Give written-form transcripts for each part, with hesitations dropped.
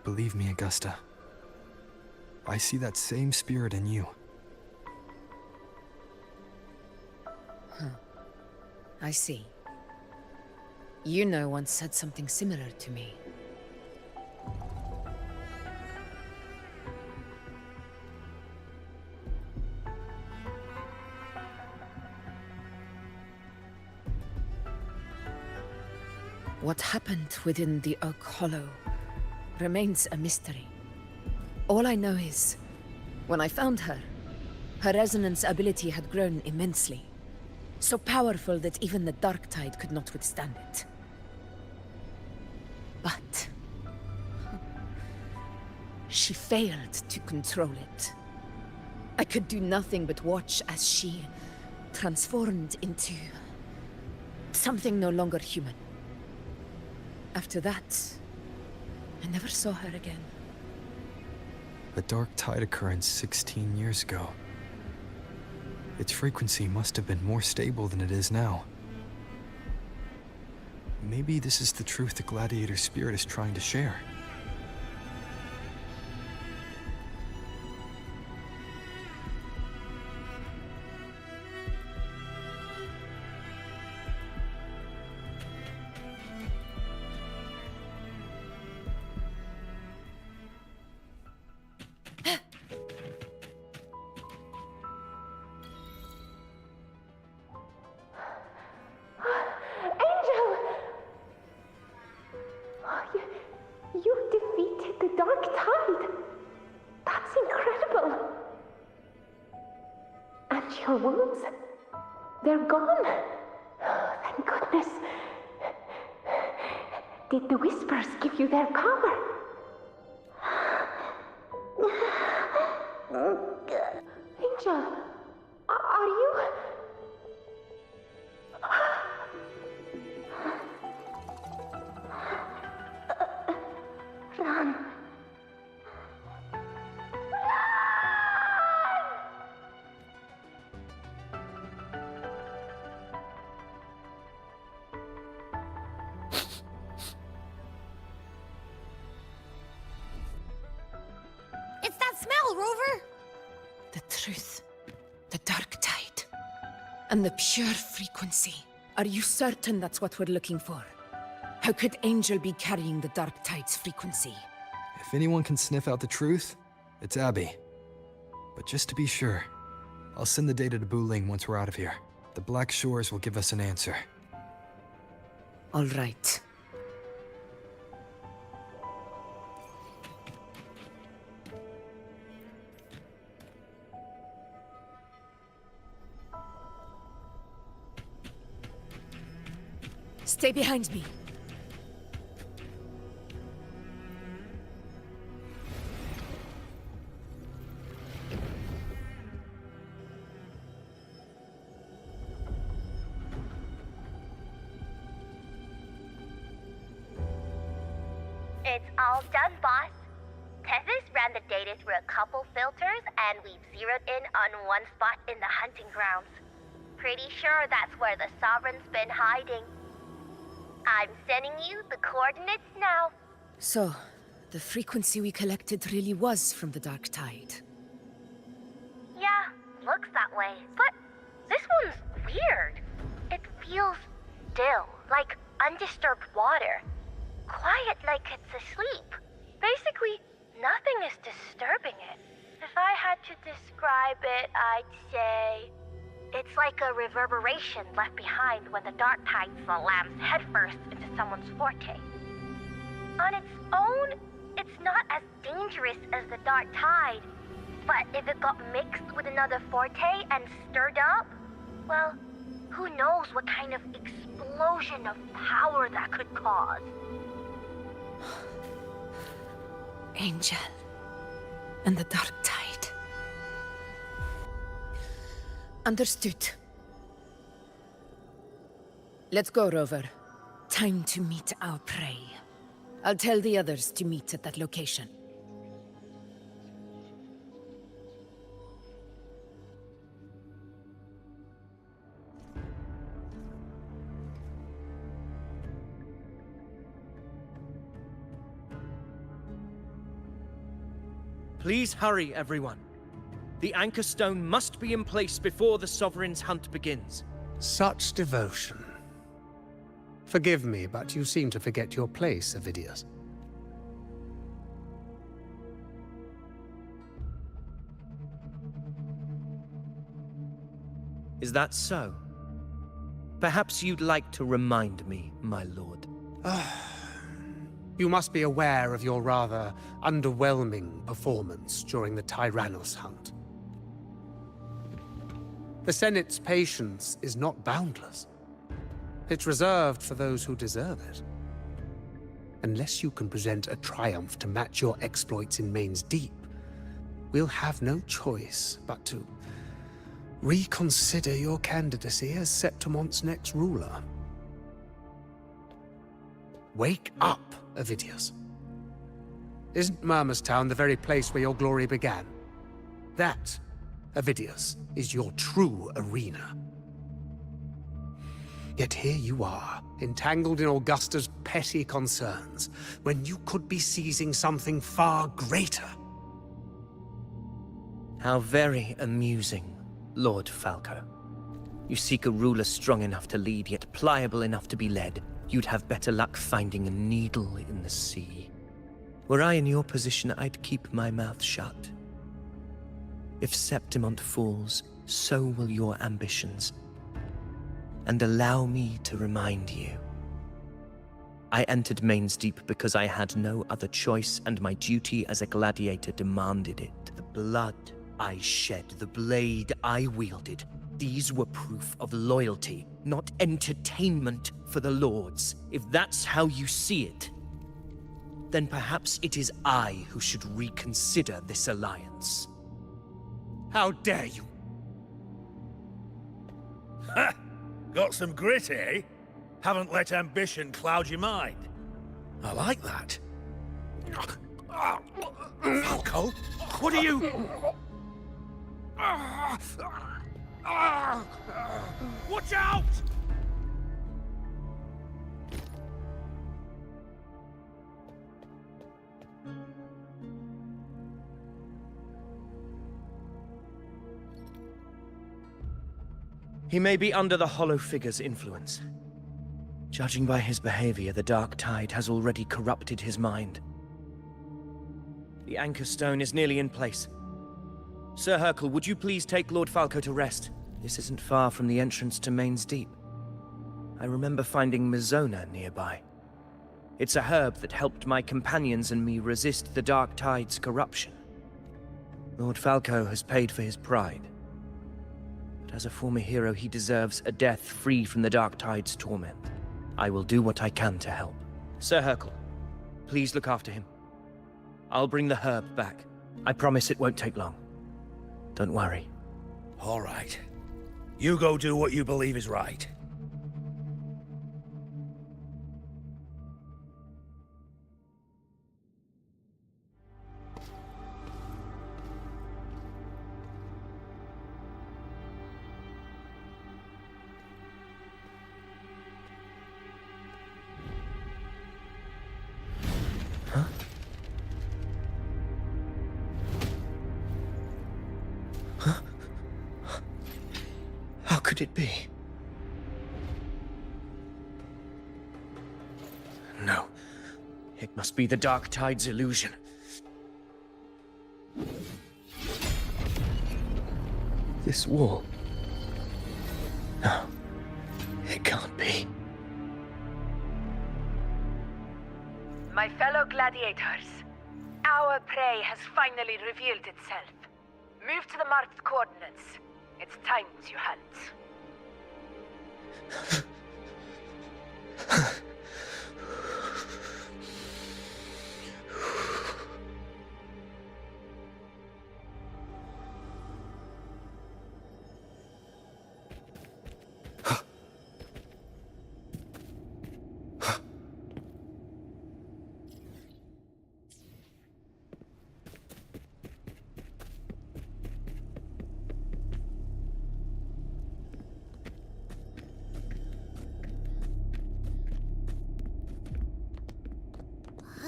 Believe me, Augusta. I see that same spirit in you. I see. You once said something similar to me. What happened within the Oak Hollow remains a mystery. All I know is, when I found her, her resonance ability had grown immensely. So powerful that even the Dark Tide could not withstand it. But she failed to control it. I could do nothing but watch as she transformed into something no longer human. After that, I never saw her again. The Dark Tide occurrence 16 years ago. Its frequency must have been more stable than it is now. Maybe this is the truth the Gladiator spirit is trying to share. Your wounds? They're gone. Oh, thank goodness. Did the Whispers give you their power? Angel, are you... Run. The truth. The Dark Tide. And the pure frequency. Are you certain that's what we're looking for? How could Angel be carrying the Dark Tide's frequency? If anyone can sniff out the truth, it's Abby. But just to be sure, I'll send the data to Buling once we're out of here. The Black Shores will give us an answer. All right. Stay behind me. It's all done, boss. Tethys ran the data through a couple filters, and we've zeroed in on one spot in the hunting grounds. Pretty sure that's where the Sovereign's been hiding. I'm sending you the coordinates now. So, the frequency we collected really was from the Dark Tide. Yeah, looks that way. But this one's weird. It feels still, like undisturbed water. Quiet like it's asleep. Basically, nothing is disturbing it. If I had to describe it, I'd say... it's like a reverberation left behind when the Dark Tide slams headfirst into someone's forte. On its own, it's not as dangerous as the Dark Tide. But if it got mixed with another forte and stirred up, well, who knows what kind of explosion of power that could cause. Angel. And the Dark Tide. Understood. Let's go, Rover. Time to meet our prey. I'll tell the others to meet at that location. Please hurry, everyone. The anchor stone must be in place before the Sovereign's hunt begins. Such devotion. Forgive me, but you seem to forget your place, Avidius. Is that so? Perhaps you'd like to remind me, my lord. You must be aware of your rather underwhelming performance during the Tyrannus hunt. The Senate's patience is not boundless. It's reserved for those who deserve it. Unless you can present a triumph to match your exploits in Main's Deep, we'll have no choice but to reconsider your candidacy as Septimon's next ruler. Wake up, Avidius. Isn't Murmustown the very place where your glory began? That, Avidius, is your true arena. Yet here you are, entangled in Augusta's petty concerns, when you could be seizing something far greater. How very amusing, Lord Falco. You seek a ruler strong enough to lead, yet pliable enough to be led. You'd have better luck finding a needle in the sea. Were I in your position, I'd keep my mouth shut. If Septimont falls, so will your ambitions. And allow me to remind you. I entered Main's Deep because I had no other choice, and my duty as a gladiator demanded it. The blood I shed, the blade I wielded, these were proof of loyalty, not entertainment for the Lords. If that's how you see it, then perhaps it is I who should reconsider this alliance. How dare you! Ha! Got some grit, eh? Haven't let ambition cloud your mind. I like that. Falco, what are you... Watch out! He may be under the Hollow Figure's influence. Judging by his behavior, the Dark Tide has already corrupted his mind. The Anchor Stone is nearly in place. Sir Hercule, would you please take Lord Falco to rest? This isn't far from the entrance to Main's Deep. I remember finding Mizona nearby. It's a herb that helped my companions and me resist the Dark Tide's corruption. Lord Falco has paid for his pride. But as a former hero, he deserves a death free from the Dark Tide's torment. I will do what I can to help. Sir Hercule, please look after him. I'll bring the herb back. I promise it won't take long. Don't worry. All right. You go do what you believe is right. How could it be? No. It must be the Dark Tide's illusion. This wall. No. It can't be. My fellow gladiators, our prey has finally revealed itself. Move to the marked coordinates. It's time to hunt.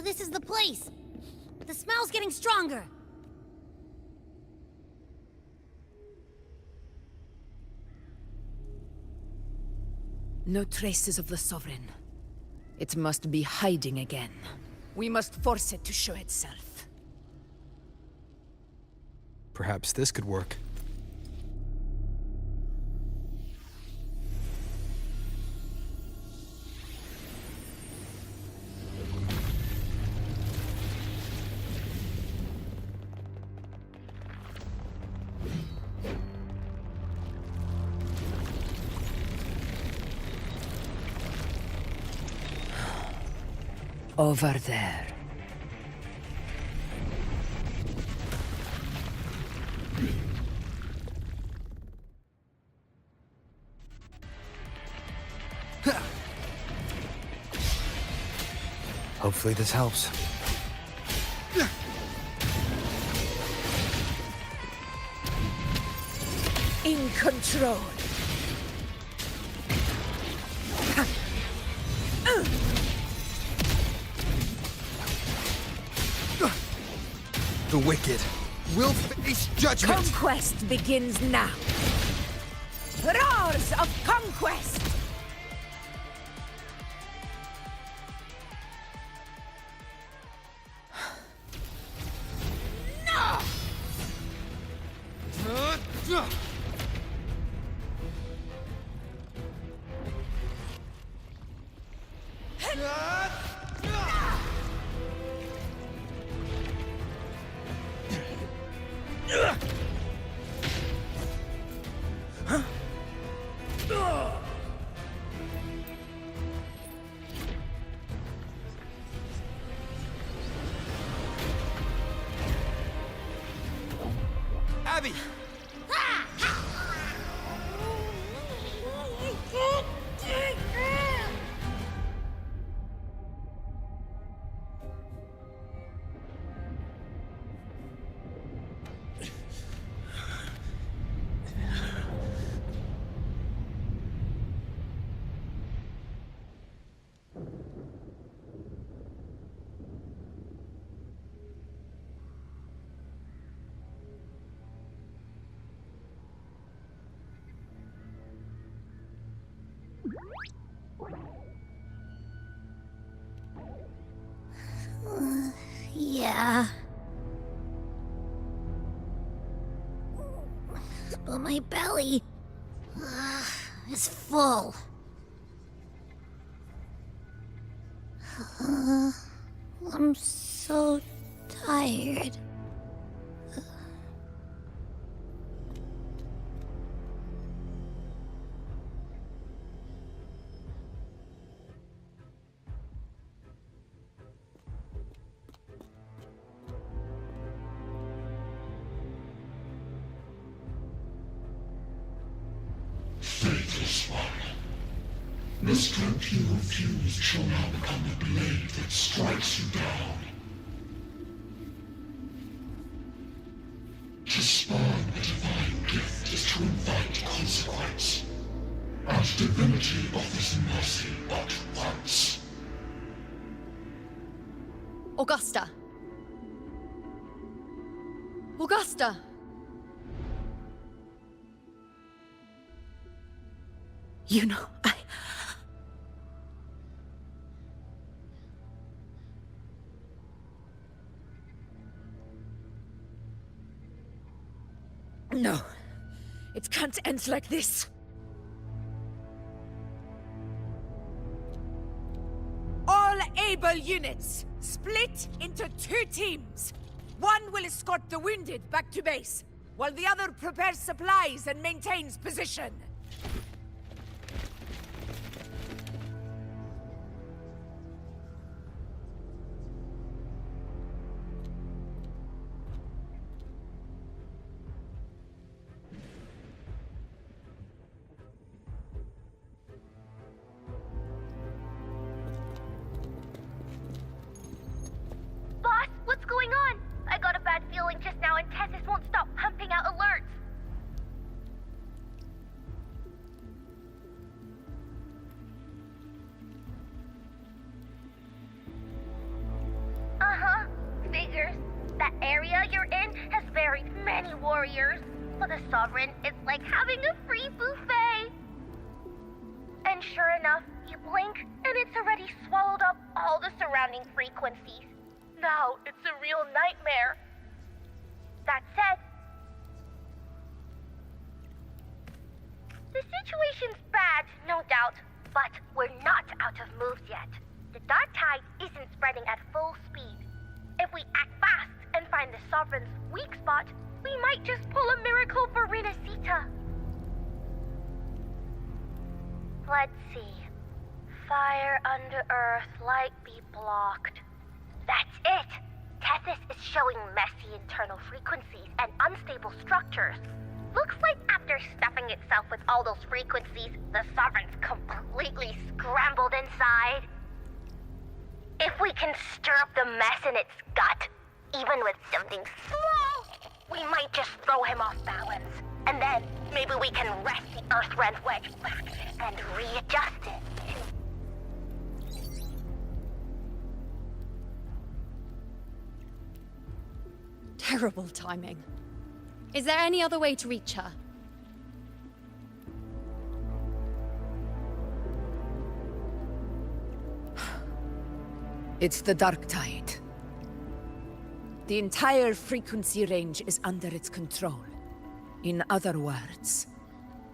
This is the place! The smell's getting stronger! No traces of the Sovereign. It must be hiding again. We must force it to show itself. Perhaps this could work. Over there. Hopefully this helps. In control. The wicked will face judgment! Conquest begins now. Roars of conquest! No! Abby! Yeah. But my belly is full. I'm so tired. Faithless one. The strength you refuse shall now become the blade that strikes you down. To spawn a divine gift is to invite consequence. And divinity offers mercy but once. Augusta! Augusta! You know, No. It can't end like this. All able units, split into 2 teams. One will escort the wounded back to base, while the other prepares supplies and maintains position. Boss, what's going on? I got a bad feeling just now and Tessus won't stop pumping out alerts. Uh-huh. Figures. That area you're in has buried many warriors. For the Sovereign, it's like having a free buffet. And sure enough, you blink, and it's already swallowed up all the surrounding frequencies. Now it's a real nightmare. That said, the situation's bad, no doubt, but we're not out of moves yet. The dark tide isn't spreading at full speed. If we act fast and find the Sovereign's weak spot, we might just pull a miracle for Renacita. Let's see. Fire under earth, light be blocked. That's it! Tethys is showing messy internal frequencies and unstable structures. Looks like after stuffing itself with all those frequencies, the Sovereign's completely scrambled inside. If we can stir up the mess in its gut, even with something small, we might just throw him off balance. And then, maybe we can wrest the Earthrend wedge back and readjust it. Terrible timing. Is there any other way to reach her? It's the dark tide. The entire frequency range is under its control. In other words,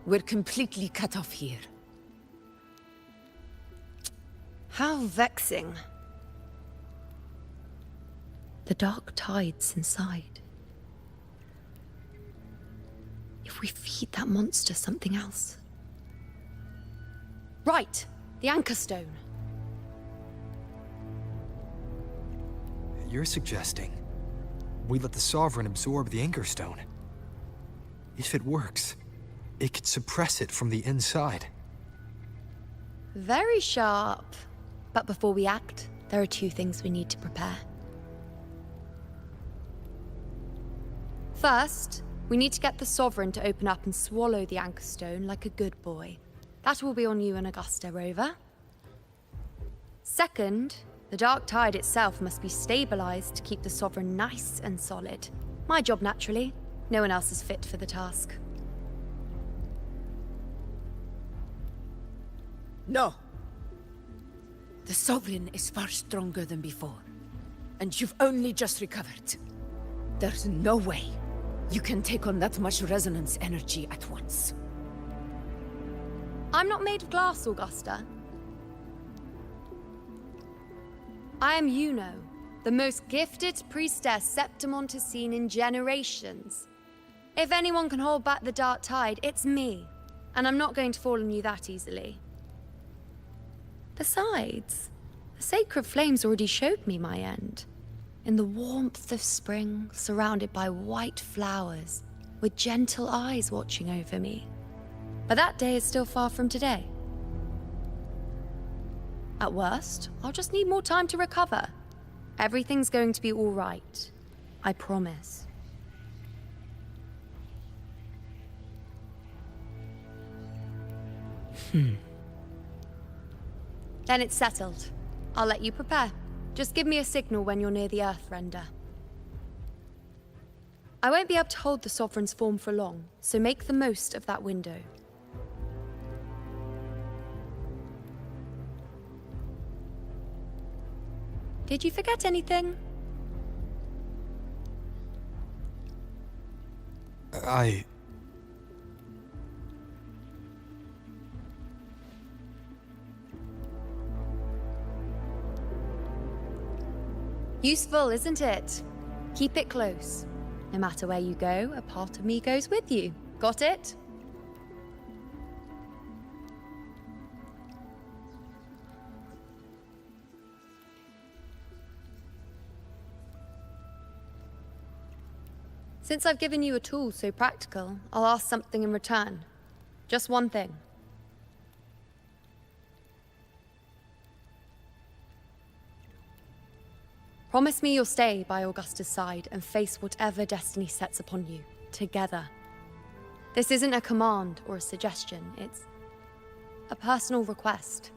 we're completely cut off here. How vexing. The dark tide's inside. If we feed that monster something else. Right, the Anchor Stone. You're suggesting we let the Sovereign absorb the Anchor Stone. If it works, it could suppress it from the inside. Very sharp. But before we act, there are two things we need to prepare. First, we need to get the Sovereign to open up and swallow the Anchor Stone like a good boy. That will be on you and Augusta, Rover. Second, the dark tide itself must be stabilized to keep the Sovereign nice and solid. My job, naturally. No one else is fit for the task. No! The Sovereign is far stronger than before. And you've only just recovered. There's no way you can take on that much resonance energy at once. I'm not made of glass, Augusta. I am Yuno, the most gifted priestess Septimont has seen in generations. If anyone can hold back the dark tide, it's me. And I'm not going to fall on you that easily. Besides, the sacred flames already showed me my end. In the warmth of spring, surrounded by white flowers, with gentle eyes watching over me. But that day is still far from today. At worst, I'll just need more time to recover. Everything's going to be all right. I promise. Then it's settled. I'll let you prepare. Just give me a signal when you're near the Earthrender. I won't be able to hold the Sovereign's form for long, so make the most of that window. Did you forget anything? Useful, isn't it? Keep it close. No matter where you go, a part of me goes with you. Got it? Since I've given you a tool so practical, I'll ask something in return. Just one thing. Promise me you'll stay by Augusta's side and face whatever destiny sets upon you, together. This isn't a command or a suggestion, it's a personal request.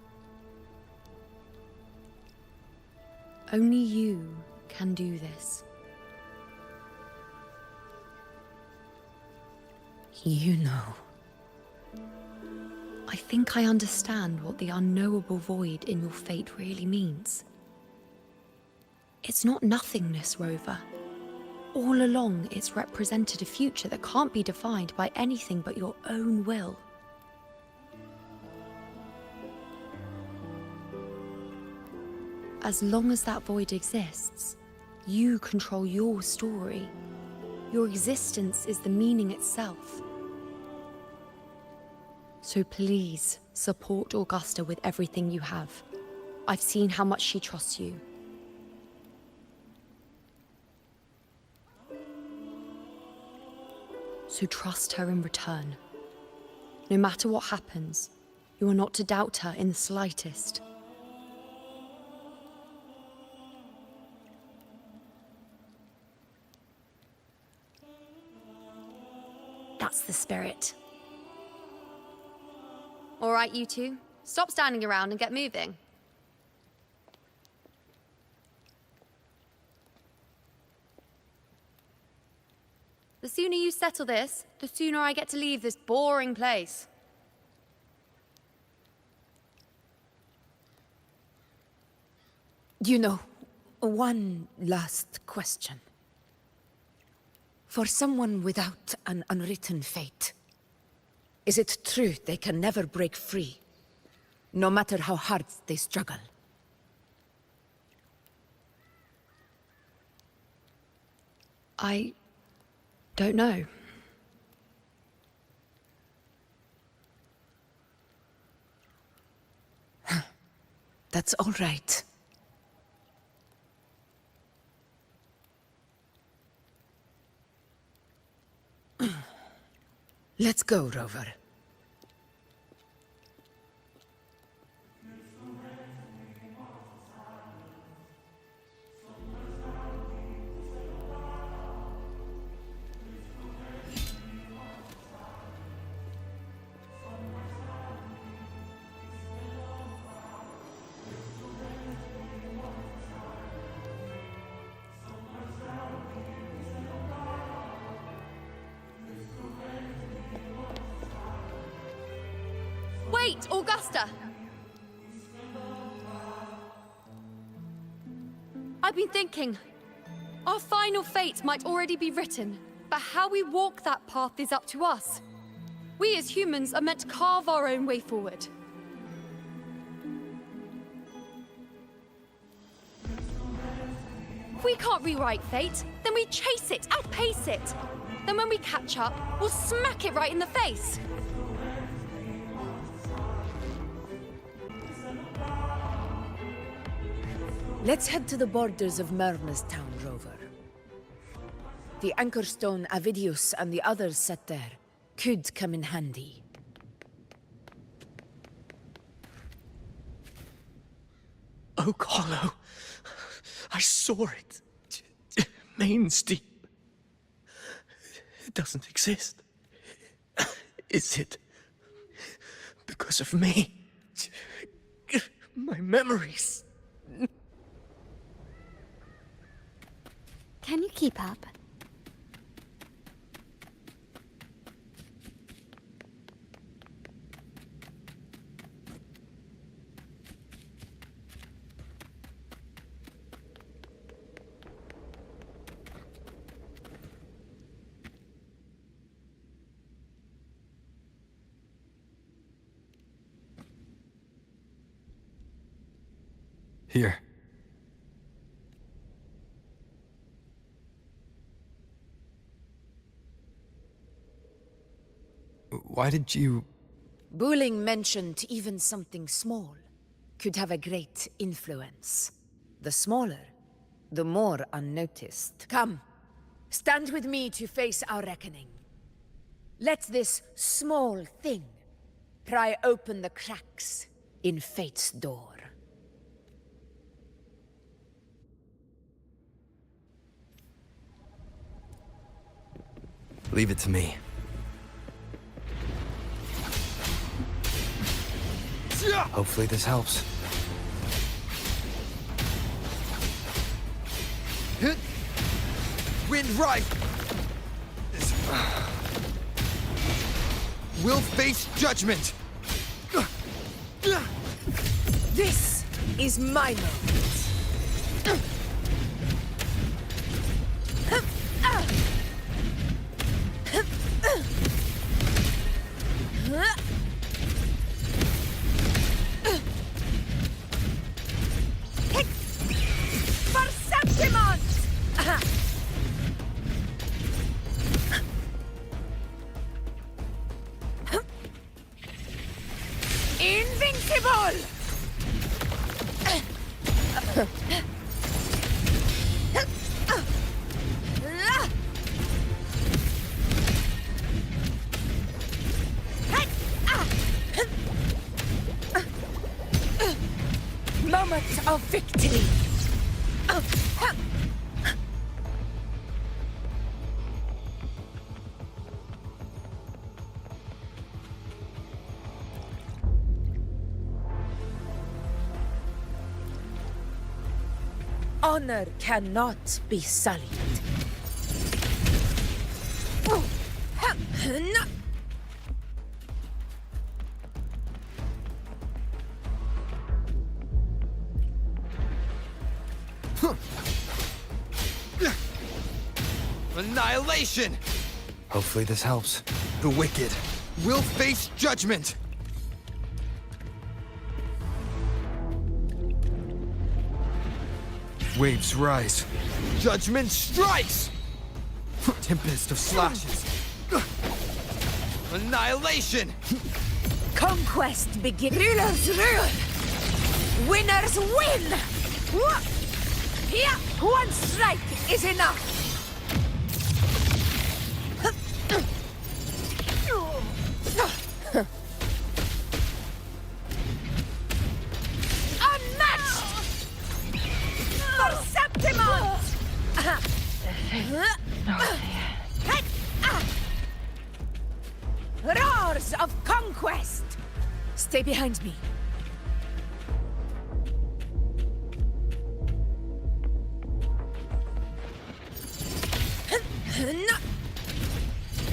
Only you can do this. You know. I think I understand what the unknowable void in your fate really means. It's not nothingness, Rover. All along, it's represented a future that can't be defined by anything but your own will. As long as that void exists, you control your story. Your existence is the meaning itself. So please, support Augusta with everything you have. I've seen how much she trusts you. So trust her in return. No matter what happens, you are not to doubt her in the slightest. That's the spirit. All right, you two. Stop standing around and get moving. The sooner you settle this, the sooner I get to leave this boring place. You know, one last question. For someone without an unwritten fate, is it true they can never break free, no matter how hard they struggle? I don't know. That's all right. Let's go, Rover. Wait, Augusta! I've been thinking. Our final fate might already be written, but how we walk that path is up to us. We as humans are meant to carve our own way forward. If we can't rewrite fate, then we chase it, outpace it. Then when we catch up, we'll smack it right in the face. Let's head to the borders of Myrna's town, Rover. The anchor stone Avidius and the others set there could come in handy. Oak Hollow. I saw it. Main's deep. It doesn't exist. Is it because of me? My memories. Can you keep up? Here. Why did you... Wuthering mentioned even something small could have a great influence. The smaller, the more unnoticed. Come, stand with me to face our reckoning. Let this small thing pry open the cracks in fate's door. Leave it to me. Hopefully this helps. Hit! Wind right! We'll face judgment! This is my moment. For Septimont! Invincible! Moment of victory! Honor cannot be sullied. Annihilation! Hopefully this helps. The wicked will face judgment! Waves rise. Judgment strikes! Tempest of slashes. Annihilation! Conquest begins. Rulers rule! Winners win! Here, one strike is enough! Unmatched! For Septimont! Roars of conquest! Stay behind me.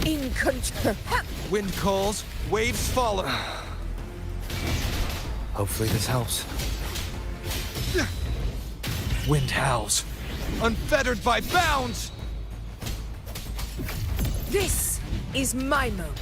In control. Wind calls, waves follow. Hopefully this helps. Wind howls, unfettered by bounds! This is my moment.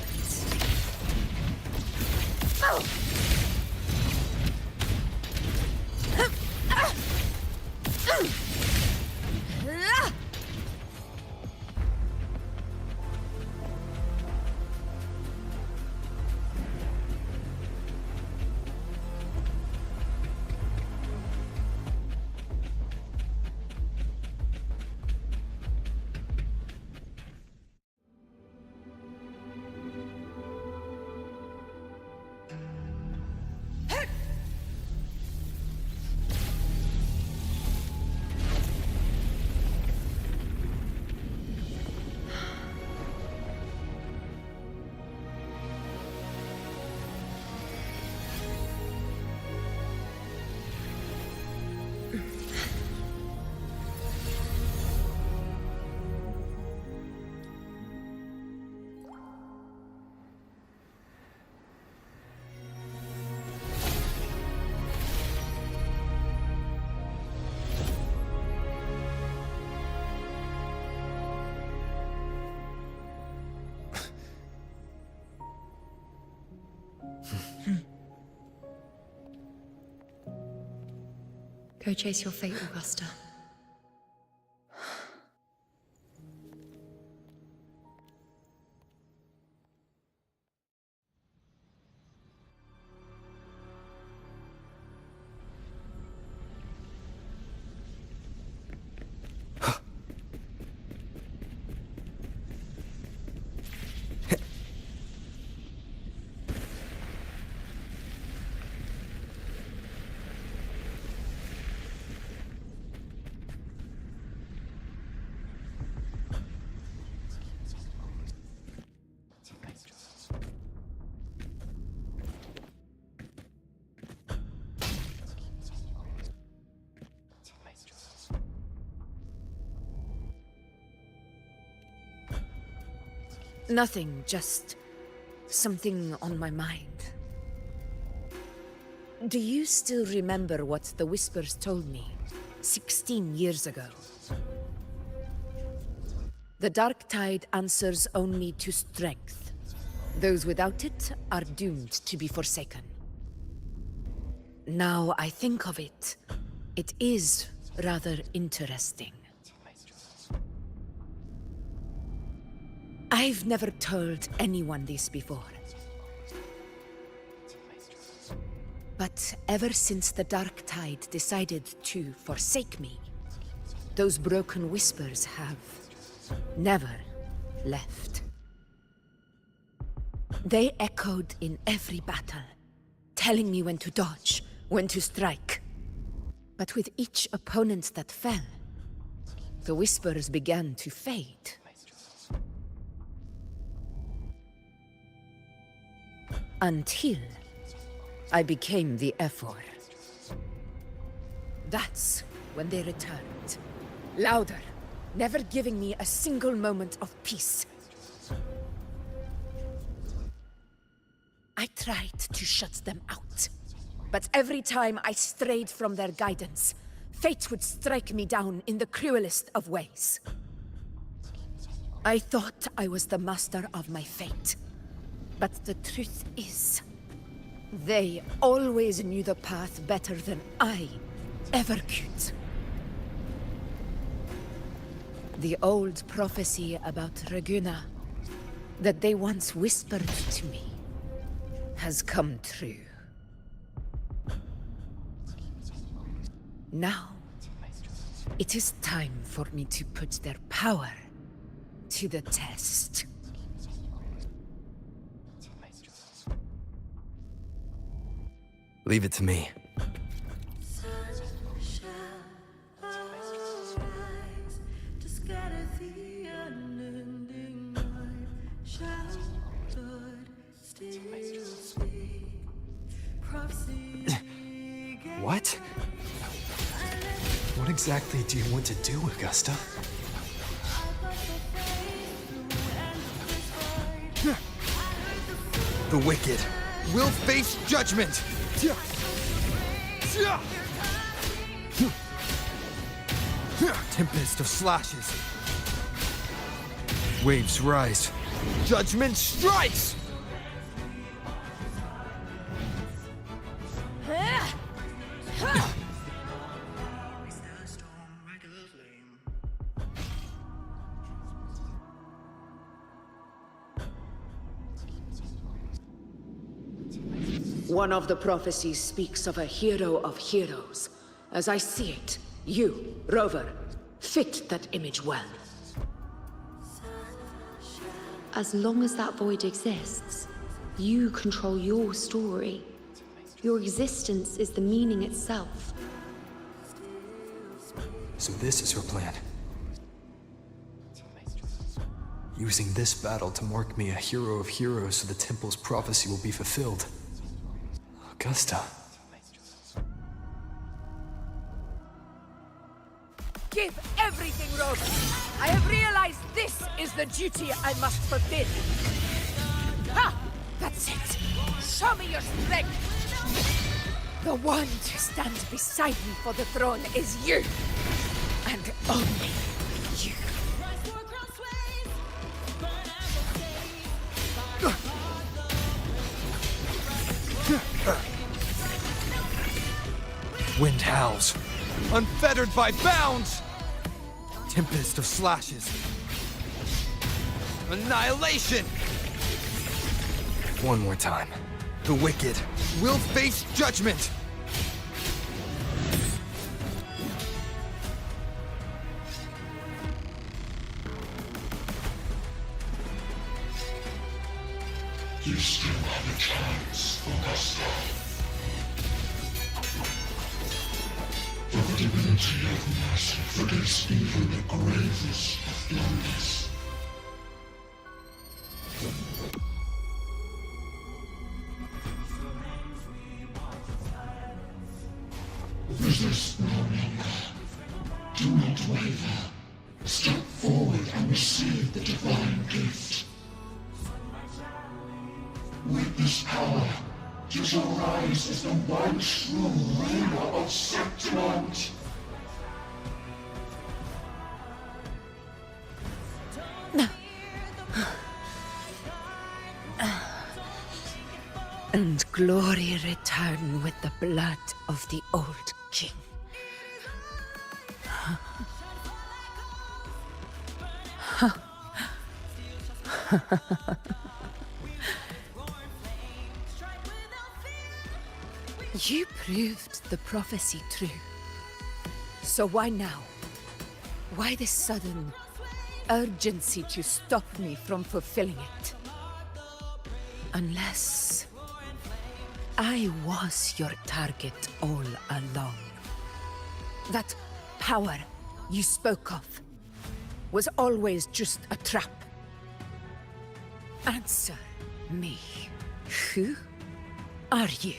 Go chase your fate, Augusta. Nothing, just something on my mind. Do you still remember what the Whispers told me 16 years ago? The Dark Tide answers only to strength. Those without it are doomed to be forsaken. Now I think of it, it is rather interesting. I've never told anyone this before. But ever since the Dark Tide decided to forsake me, those broken whispers have never left. They echoed in every battle, telling me when to dodge, when to strike. But with each opponent that fell, the whispers began to fade. Until I became the Efor. That's when they returned. Louder, never giving me a single moment of peace. I tried to shut them out, but every time I strayed from their guidance, fate would strike me down in the cruelest of ways. I thought I was the master of my fate, but the truth is, they always knew the path better than I ever could. The old prophecy about Raguna, that they once whispered to me, has come true. Now, it is time for me to put their power to the test. Leave it to me. What? What exactly do you want to do, Augusta? The wicked will face judgment! Tempest of slashes. Waves rise. Judgment strikes! One of the prophecies speaks of a hero of heroes. As I see it, you, Rover, fit that image well. As long as that void exists, you control your story. Your existence is the meaning itself. So this is her plan. Using this battle to mark me a hero of heroes so the temple's prophecy will be fulfilled. Augusta. Give everything, Rover. I have realized this is the duty I must fulfill. Ha! That's it. Show me your strength. The one to stand beside me for the throne is you. And only you. Wind howls, unfettered by bounds! Tempest of slashes. Annihilation! One more time. The wicked will face judgment! You still have a chance, Augusta. For the divinity of mercy forgives even the gravest of blunders. Resist no longer. Do not waver. Step forward and receive the divine gift. With this power, to shall rise as the one true ruler of Septimont. And glory return with the blood of the old king. You proved the prophecy true. So why now? Why this sudden urgency to stop me from fulfilling it? Unless I was your target all along. That power you spoke of was always just a trap. Answer me. Who are you?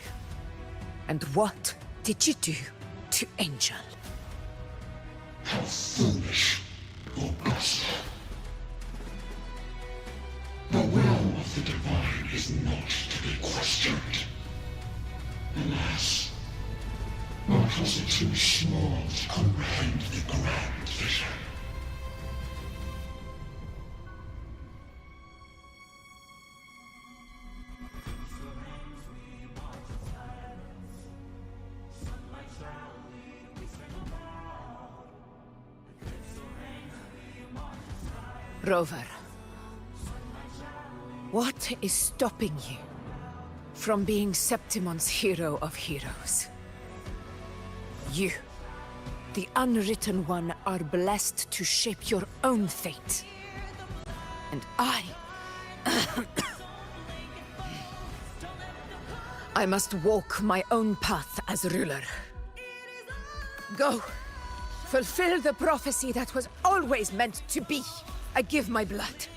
And what did you do to Angel? How foolish, Augusta. The will of the divine is not to be questioned. Alas, mortals are too small to comprehend the grand vision. Rover, what is stopping you from being Septimon's hero of heroes? You, the unwritten one, are blessed to shape your own fate. And I must walk my own path as ruler. Go, fulfill the prophecy that was always meant to be. I give my blood,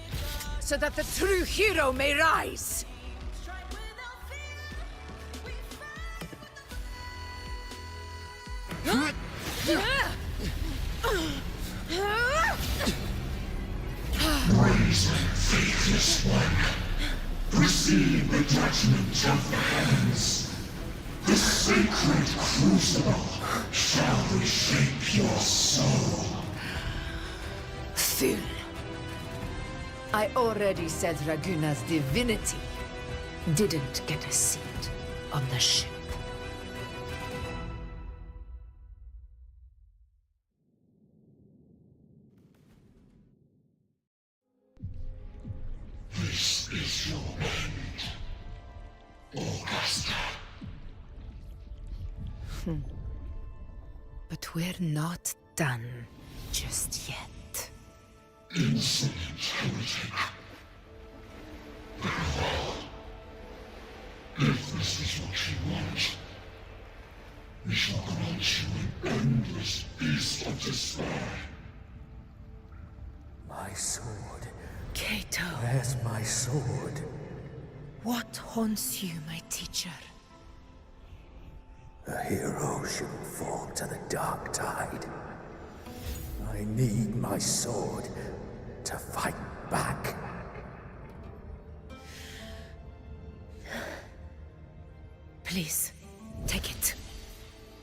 so that the true hero may rise! Ryzen, faithless one, receive the judgment of the heavens. The sacred crucible shall reshape your soul. Fool. I already said Raguna's divinity didn't get a seat on the ship. This is your end, Augusta. But we're not done just yet. Insolent heretic. Very well. If this is what you want, we shall grant you an endless beast of despair. My sword. Kato. Where's my sword? What haunts you, my teacher? A hero shouldn't fall to the dark tide. I need my sword to fight back. Please, take it.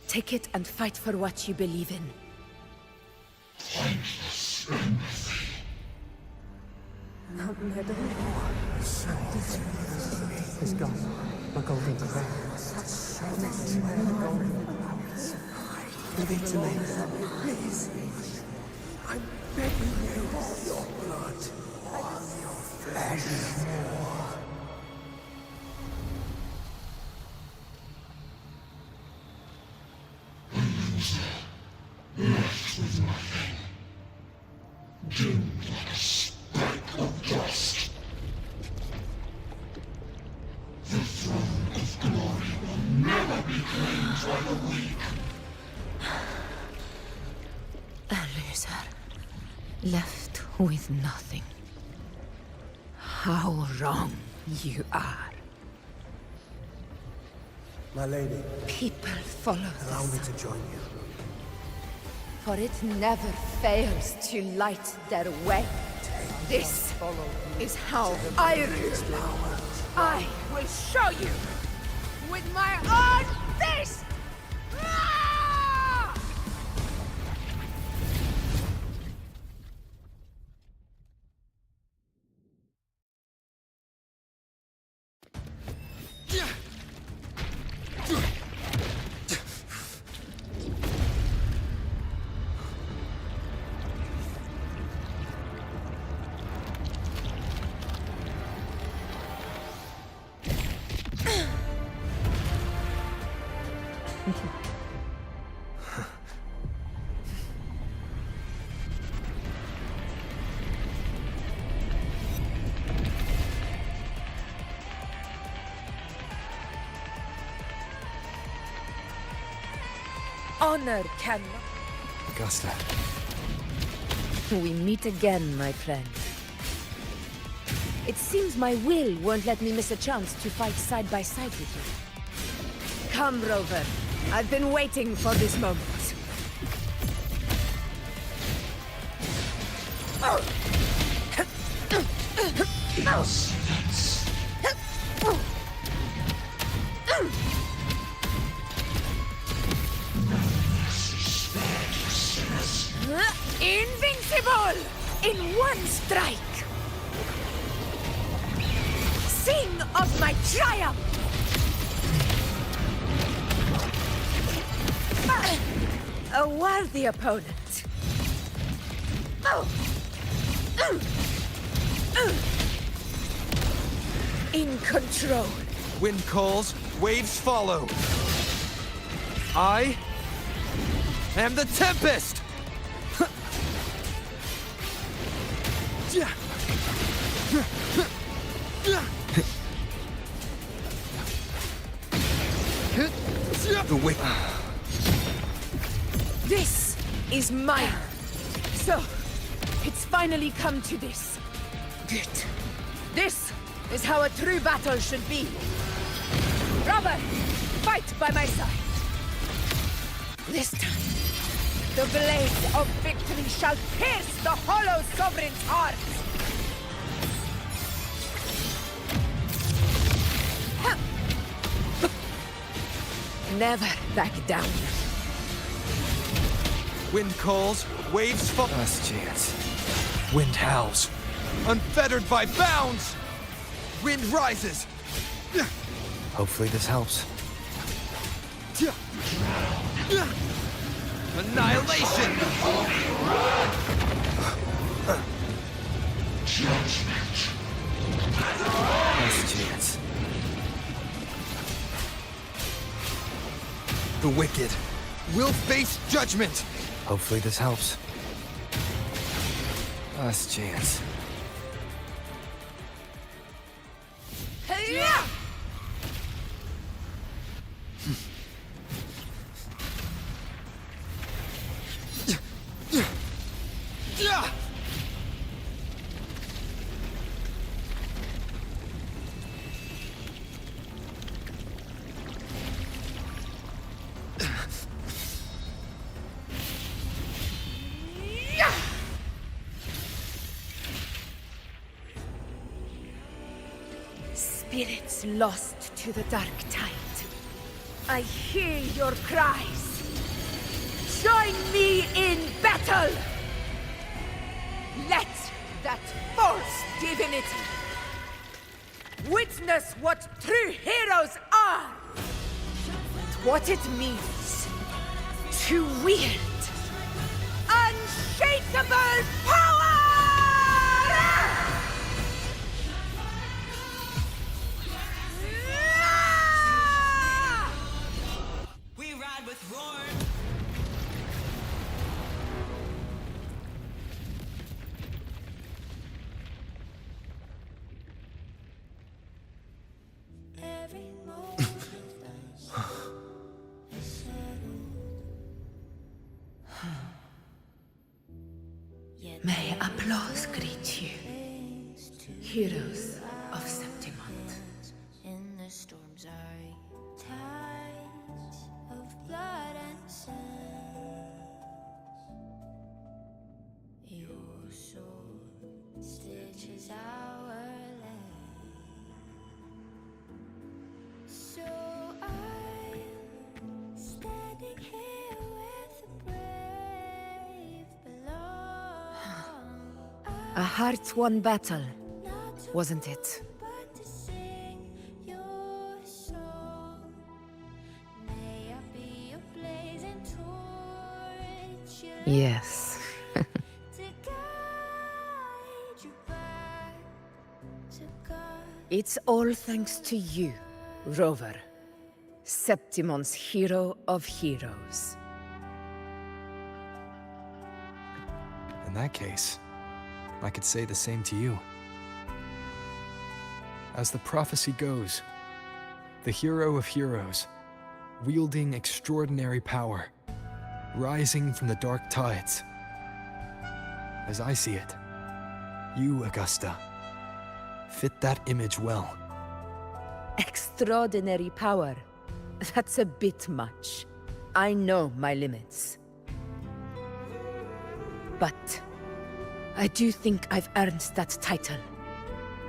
Take it and fight for what you believe in. Thankless empathy. It's gone. My golden crown. Give it to me. Please. I'm begging you. Your blood. Your flesh. A loser. Left with nothing. Doomed like a speck of dust. The throne of glory will never be claimed by the weak. A loser. Left with nothing. How wrong you are. My lady. People follow Allow this, me to join you. for it never fails to light their way. This is how I rule. I will show you! with my own fist! Ah! Honor cannot. Augusta. We meet again, my friend. It seems my will won't let me miss a chance to fight side by side with you. Come, Rover. I've been waiting for this moment. Invincible! In one strike! Sing of my triumph! A worthy opponent. In control. Wind calls, waves follow. I am the Tempest! The wick. This is mine. So, it's finally come to this. Good. This is how a true battle should be. Robert, fight by my side. This time, the blade of victory shall pierce the hollow sovereign's heart. Never back down. Wind calls, waves fall. Last chance. Wind howls. Unfettered by bounds! Wind rises! Hopefully this helps. Annihilation! Last chance. The wicked will face judgment! Hopefully this helps. Last chance. Spirits lost to the dark tide. I hear your cries. Join me in battle! Let that false divinity witness what true heroes are! And what it means to wield unshakable power! May applause greet you, heroes of Septimont. In the storms are tides of blood and sand. Your sword stitches our land. So A hard-won battle, wasn't it? Yes. It's all thanks to you, Rover. Septimon's hero of heroes. In that case, I could say the same to you. As the prophecy goes, the hero of heroes, wielding extraordinary power, rising from the dark tides. As I see it, you, Augusta, fit that image well. Extraordinary power. That's a bit much. I know my limits. But I do think I've earned that title.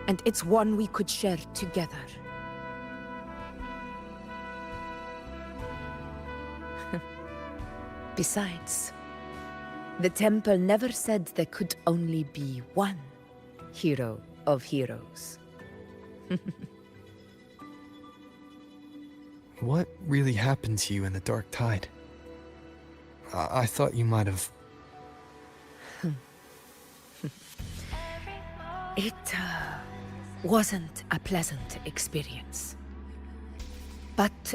And it's one we could share together. Besides, the temple never said there could only be one hero of heroes. What really happened to you in the Dark Tide? I thought you might have... It wasn't a pleasant experience. But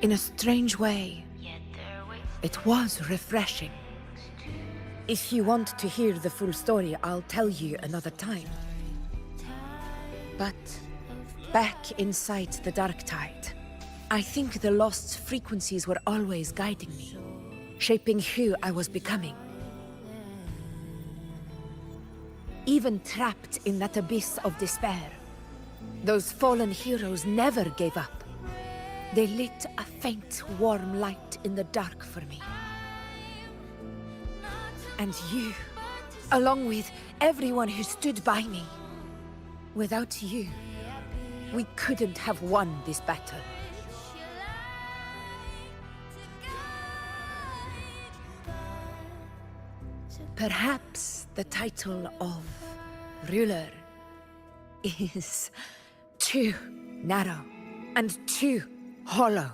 in a strange way, it was refreshing. If you want to hear the full story, I'll tell you another time. But back inside the Dark Tide, I think the lost frequencies were always guiding me, shaping who I was becoming. Even trapped in that abyss of despair, those fallen heroes never gave up. They lit a faint, warm light in the dark for me. And you, along with everyone who stood by me. Without you, we couldn't have won this battle. Perhaps the title of ruler is too narrow and too hollow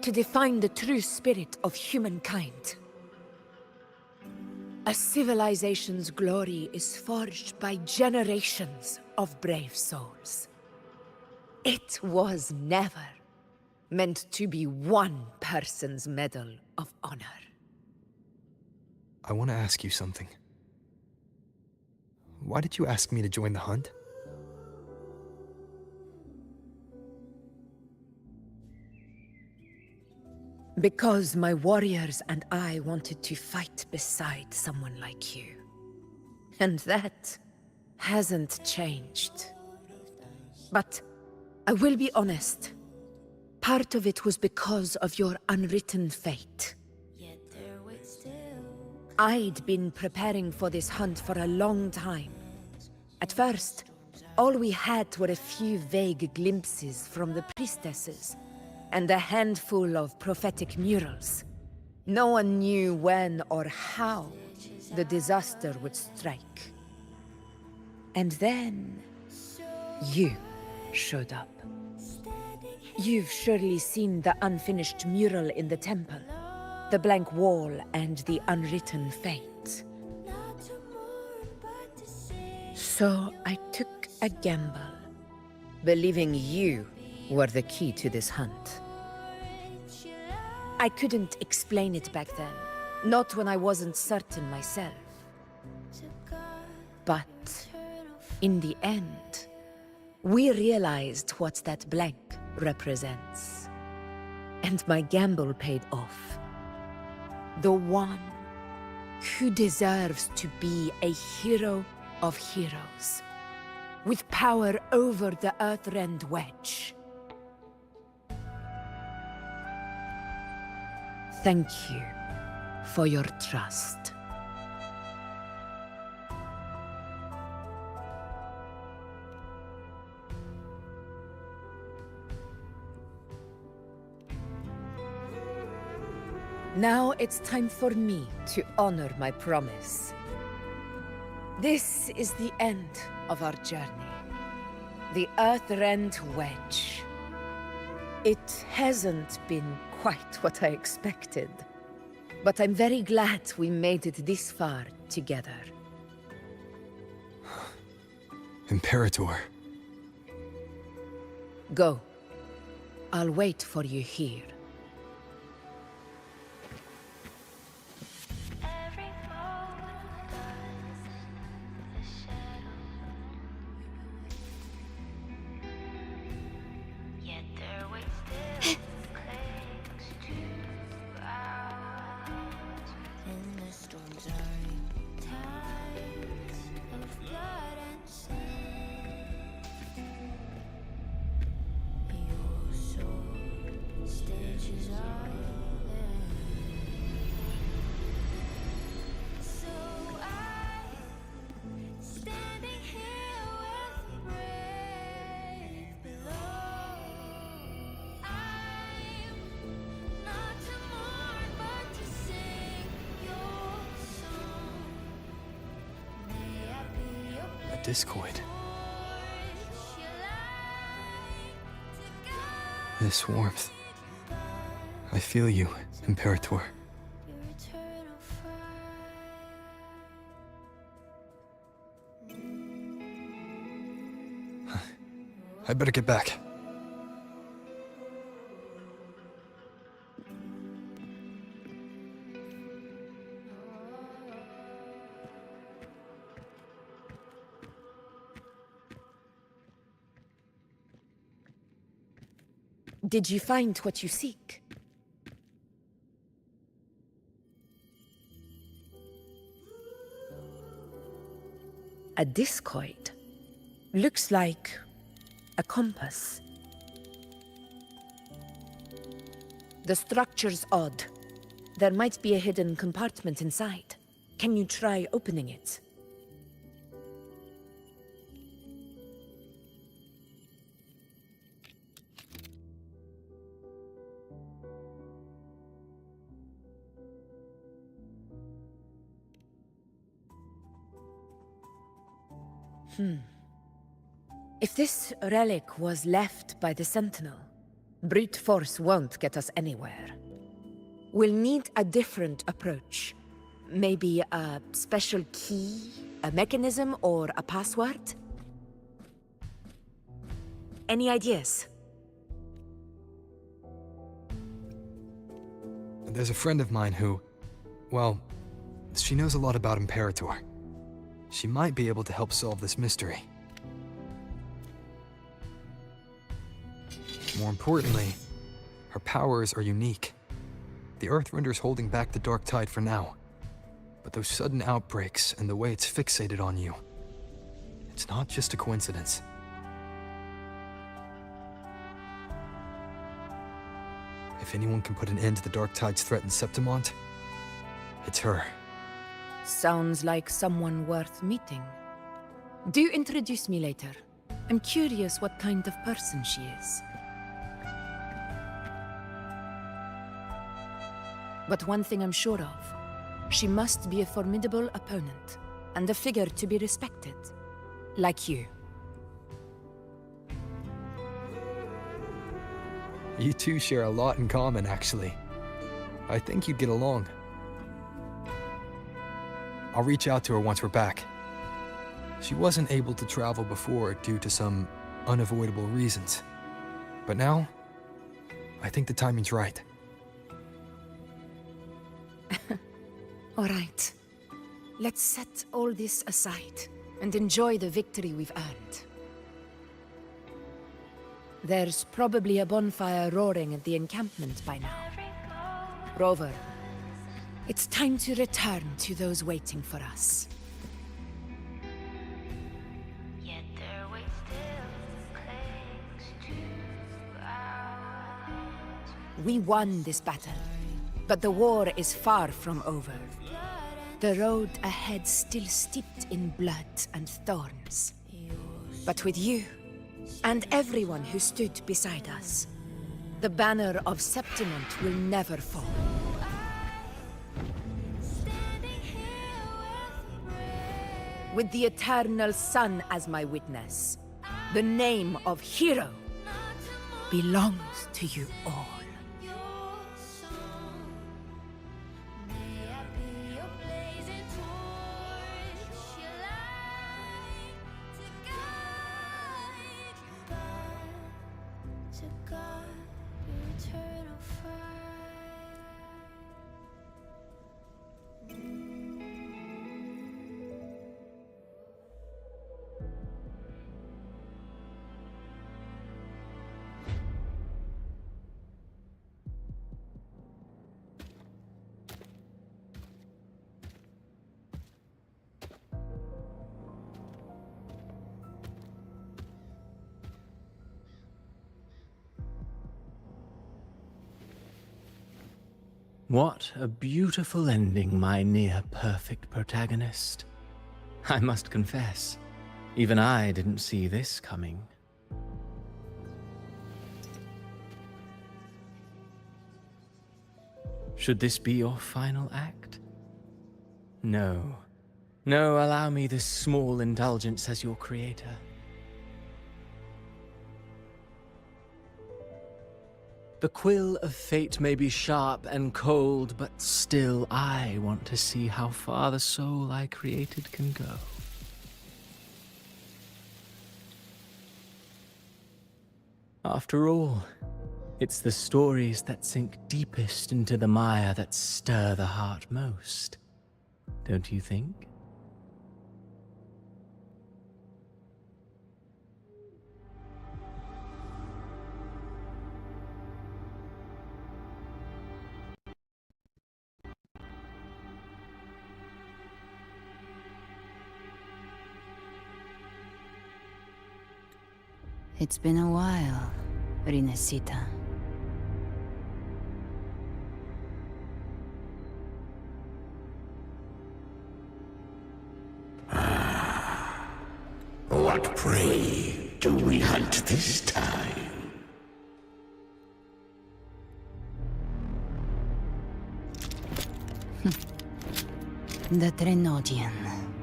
to define the true spirit of humankind. A civilization's glory is forged by generations of brave souls. It was never meant to be one person's medal of honor. I want to ask you something. Why did you ask me to join the hunt? Because my warriors and I wanted to fight beside someone like you. And that hasn't changed. But I will be honest. Part of it was because of your unwritten fate. I'd been preparing for this hunt for a long time. At first, all we had were a few vague glimpses from the priestesses, and a handful of prophetic murals. No one knew when or how the disaster would strike. And then, you showed up. You've surely seen the unfinished mural in the temple. The blank wall and the unwritten fate. So I took a gamble, believing you were the key to this hunt. I couldn't explain it back then, not when I wasn't certain myself. But in the end, we realized what that blank represents. And my gamble paid off. The one who deserves to be a hero of heroes, with power over the Earthrend Wedge. Thank you for your trust. Now it's time for me to honor my promise. This is the end of our journey. The Earth-Rend Wedge. It hasn't been quite what I expected, but I'm very glad we made it this far together. Imperator. Go. I'll wait for you here. Discoid. This warmth. I feel you, Imperator. I better get back. Did you find what you seek? A discoid. Looks like a compass. The structure's odd. There might be a hidden compartment inside. Can you try opening it? If this relic was left by the Sentinel, brute force won't get us anywhere. We'll need a different approach. Maybe a special key, a mechanism, or a password? Any ideas? There's a friend of mine who, well, she knows a lot about Imperator. She might be able to help solve this mystery. More importantly, her powers are unique. The Earthrender's holding back the Dark Tide for now. But those sudden outbreaks and the way it's fixated on you, it's not just a coincidence. If anyone can put an end to the Dark Tide's threat in Septimont, it's her. Sounds like someone worth meeting. Do introduce me later. I'm curious what kind of person she is. But one thing I'm sure of, she must be a formidable opponent, and a figure to be respected. Like you. You two share a lot in common, actually. I think you'd get along. I'll reach out to her once we're back. She wasn't able to travel before due to some unavoidable reasons. But now, I think the timing's right. All right. Let's set all this aside and enjoy the victory we've earned. There's probably a bonfire roaring at the encampment by now. Rover, it's time to return to those waiting for us. Yet their weight still clings to ours. We won this battle, but the war is far from over. The road ahead still steeped in blood and thorns. But with you, and everyone who stood beside us, the banner of Septimont will never fall. with the eternal sun as my witness. The name of hero belongs to you all. What a beautiful ending, my near-perfect protagonist. I must confess, even I didn't see this coming. Should this be your final act? No. No, allow me this small indulgence as your creator. The quill of fate may be sharp and cold, but still I want to see how far the soul I created can go. After all, it's the stories that sink deepest into the mire that stir the heart most, don't you think? It's been a while, Rinesita. What prey do we hunt this time? The Trenodian.